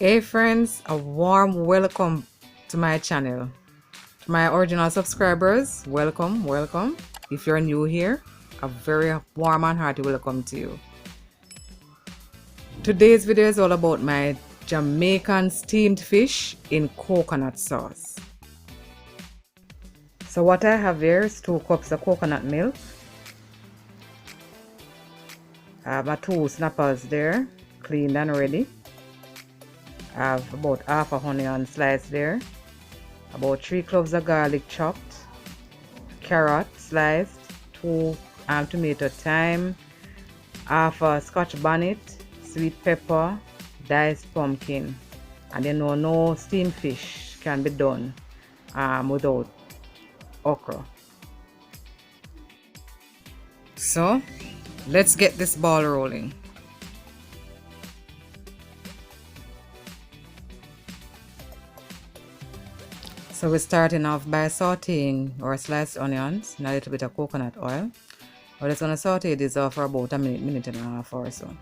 Hey friends, a warm welcome to my channel. To my original subscribers, welcome. If you're new here, a very warm and hearty welcome to you. Today's video is all about my Jamaican steamed fish in coconut sauce. So what I have here is 2 cups of coconut milk. I have my 2 snappers there, cleaned and ready. I have about half a onion sliced there, about 3 cloves of garlic chopped, carrot sliced, 2 tomato, thyme, half a scotch bonnet, sweet pepper, diced pumpkin. And you know, no steamed fish can be done without okra. So let's get this ball rolling. So we're starting off by sauteing our sliced onions in a little bit of coconut oil. We're just going to saute this off for about a minute and a half or so.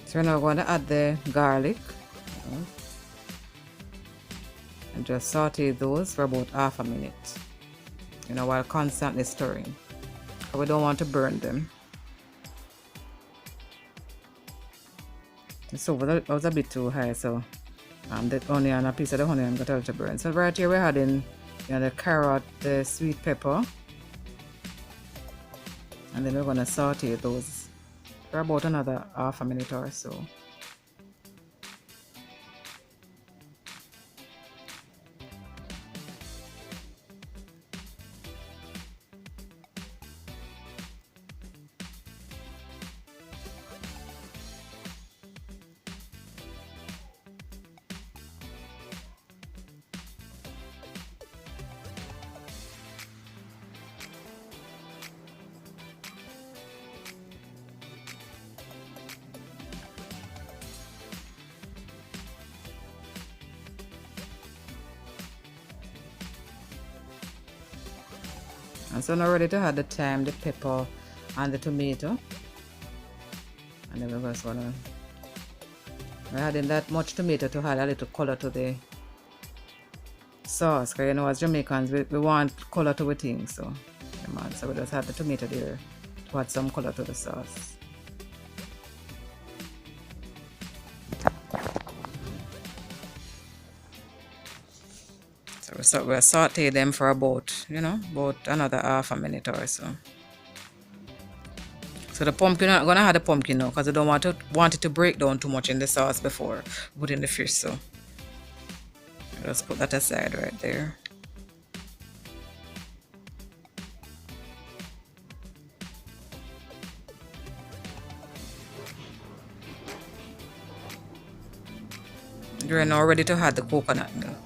So we're now going to add the garlic and just saute those for about half a minute, while constantly stirring. We don't want to burn them. So that was a bit too high, so the onion, a piece of the onion got a little burn. So right here we're adding the carrot, the sweet pepper, and then we're going to saute those for about another half a minute or so. And so now ready to add the thyme, the pepper, and the tomato. And then we're just gonna adding that much tomato to add a little color to the sauce. Because as Jamaicans, we want color to the things, so we just add the tomato there to add some color to the sauce. So we'll saute them for about another half a minute or so. So the pumpkin, I'm gonna add the pumpkin now because I don't want it to break down too much in the sauce before putting the fish. So just put that aside right there. We're now ready to add the coconut milk.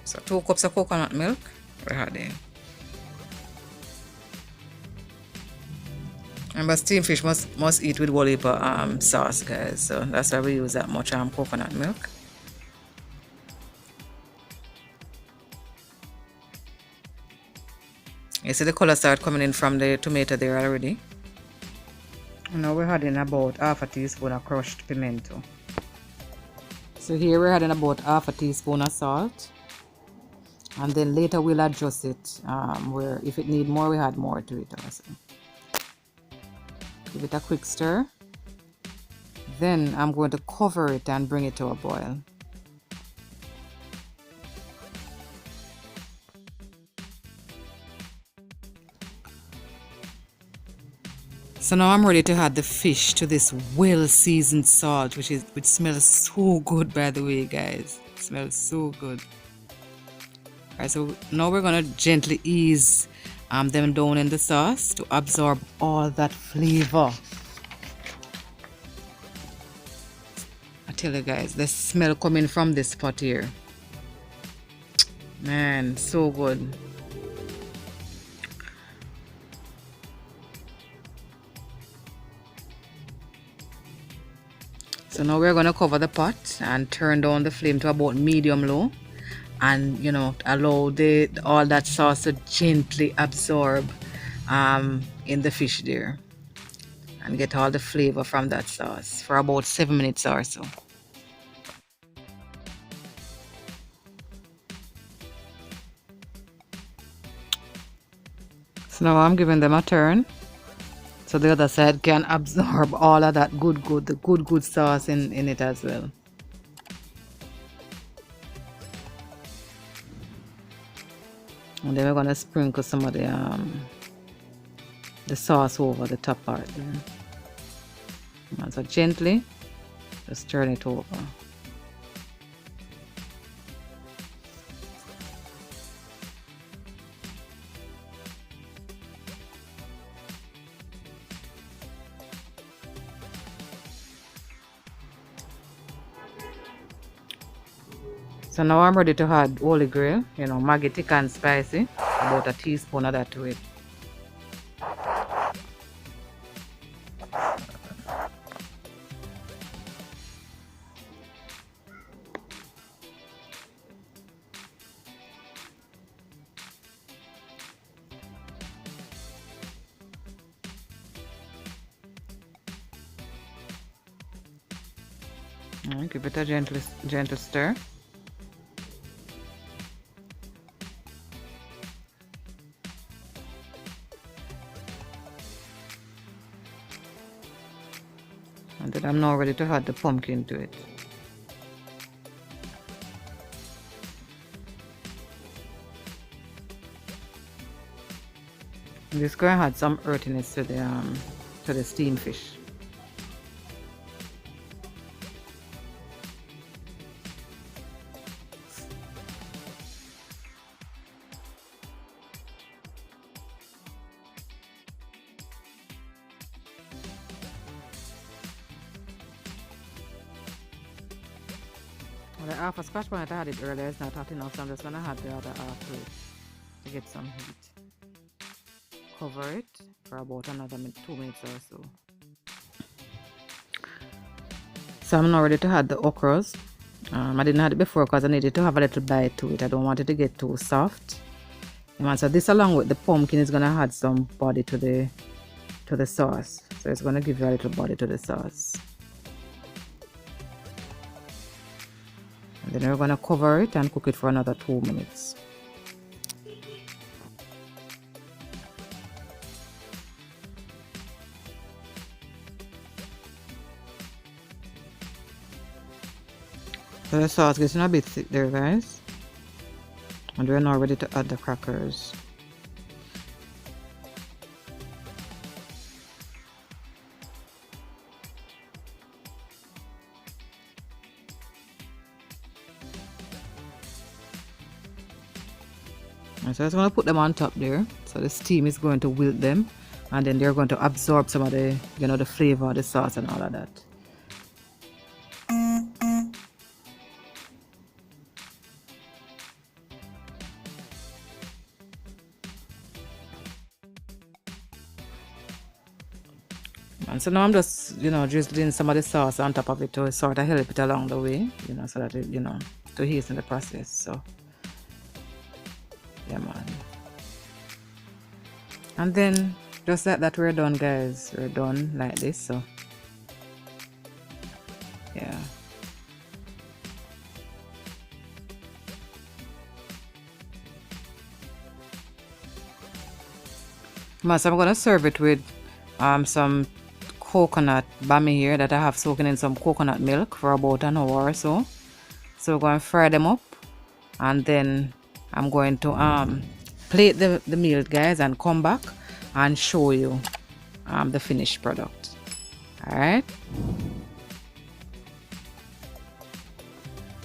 So 2 cups of coconut milk we're adding. Remember, steamed fish must eat with whole heap of sauce, guys. So that's why we use that much coconut milk. You see the color start coming in from the tomato there already. Now we're adding about half a teaspoon of crushed pimento. So here we're adding about half a teaspoon of salt. And then later we'll adjust it, where if it needs more, we add more to it also. Give it a quick stir. Then I'm going to cover it and bring it to a boil. So now I'm ready to add the fish to this well-seasoned salt, which smells so good, by the way, guys. It smells so good. Alright, so now we're gonna gently ease them down in the sauce to absorb all that flavor. I tell you guys, the smell coming from this pot here, man, so good. So now we're going to cover the pot and turn down the flame to about medium low, and you know, allow all that sauce to gently absorb in the fish there, and get all the flavor from that sauce for about 7 minutes or so. So now I'm giving them a turn so the other side can absorb all of that the good sauce in it as well. And then we're gonna sprinkle some of the sauce over the top part there. And so gently just turn it over. So now I'm ready to add holy grail, you know, Maggi thick and spicy, about a teaspoon of that to it. And give it a gentle stir. And then I'm now ready to add the pumpkin to it. I'm just going to add some earthiness to the steamed fish. Well, the half a scotch bonnet I had it earlier is not hot enough, so I'm just going to add the other half to it to get some heat. Cover it for about another 2 minutes or so. So I'm now ready to add the okras. I didn't add it before because I needed to have a little bite to it. I don't want it to get too soft. So this, along with the pumpkin, is going to add some body to the sauce. So it's going to give you a little body to the sauce. And then we're going to cover it and cook it for another 2 minutes. So the sauce is getting a bit thick there, guys. And we're now ready to add the crackers. And so I'm going to put them on top there. So the steam is going to wilt them, and then they're going to absorb some of the, you know, the flavor of the sauce and all of that. And so now I'm just, you know, drizzling some of the sauce on top of it to sort of help it along the way, you know, so that it, you know, to hasten the process. So yeah, man. And then just like that, we're done, guys. We're done like this. So yeah. So I'm gonna serve it with some coconut bami here that I have soaking in some coconut milk for about an hour or so. So we're going to fry them up, and then I'm going to plate the meal, guys, and come back and show you the finished product. All right.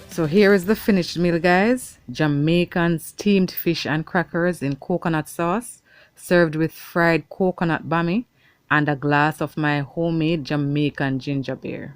So here is the finished meal, guys. Jamaican steamed fish and crackers in coconut sauce served with fried coconut bami and a glass of my homemade Jamaican ginger beer.